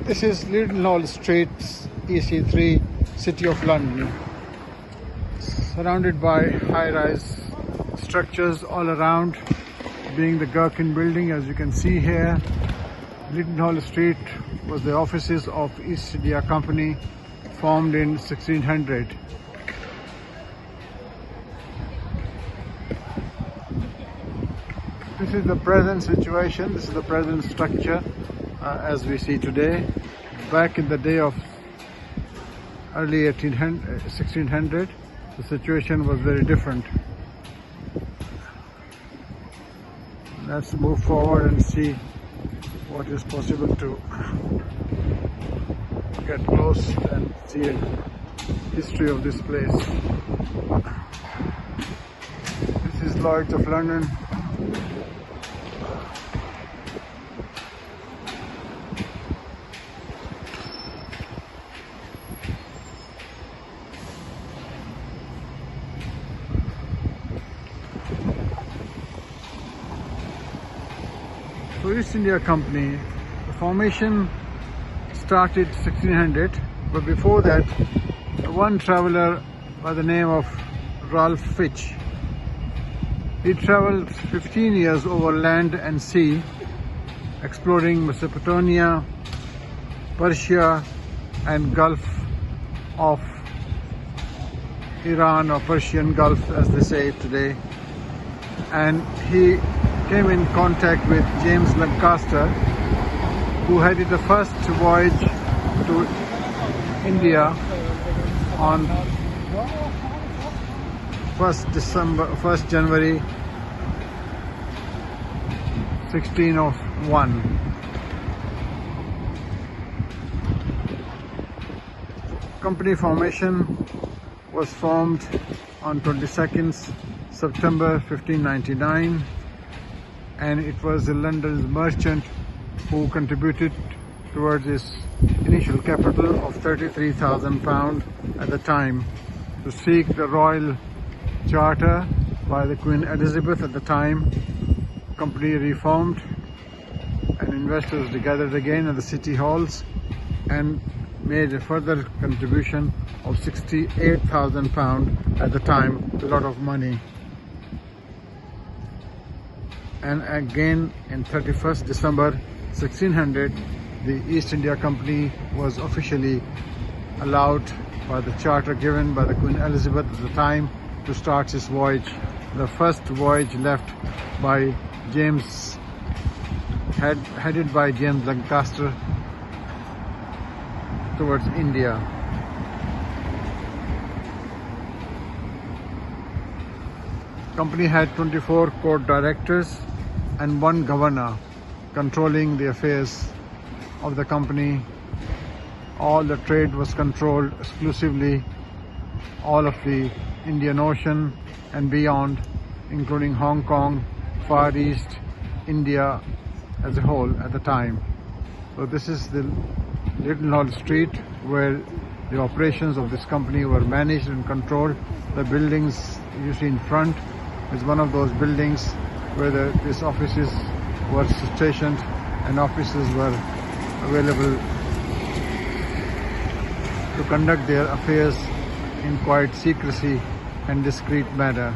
This is Leadenhall Street, EC3, City of London, surrounded by high-rise structures all around, being the Gherkin building. As you can see here, Leadenhall Street was the offices of East India Company, formed in 1600. This is the present situation, this is the present structure as we see today. Back in the day of early 1600, the situation was very different. Let's move forward and see what is possible to get close and see the history of this place. This is Lloyd's of London. So East India Company, the formation started 1600, but before that, one traveller by the name of Ralph Fitch, he travelled 15 years over land and sea, exploring Mesopotamia, Persia and Gulf of Iran, or Persian Gulf as they say it today, and he came in contact with James Lancaster, who headed the first voyage to India on 1st January 1601. Company formation was formed on 22nd September 1599, and it was the London's merchant who contributed towards its initial capital of £33,000 at the time to seek the royal charter by the Queen Elizabeth at the time. Company reformed and investors gathered again at the city halls and made a further contribution of £68,000 at the time, a lot of money. And again in 31st December 1600, the East India Company was officially allowed by the charter given by the Queen Elizabeth at the time to start its voyage. The first voyage left by James, headed by James Lancaster towards India. Company had 24 court directors and one governor controlling the affairs of the company. All the trade was controlled exclusively, all of the Indian Ocean and beyond, including Hong Kong, Far East, India as a whole at the time. So this is the Leadenhall Street where the operations of this company were managed and controlled. The buildings you see in front is one of those buildings where these offices were stationed and officers were available to conduct their affairs in quiet secrecy and discreet manner.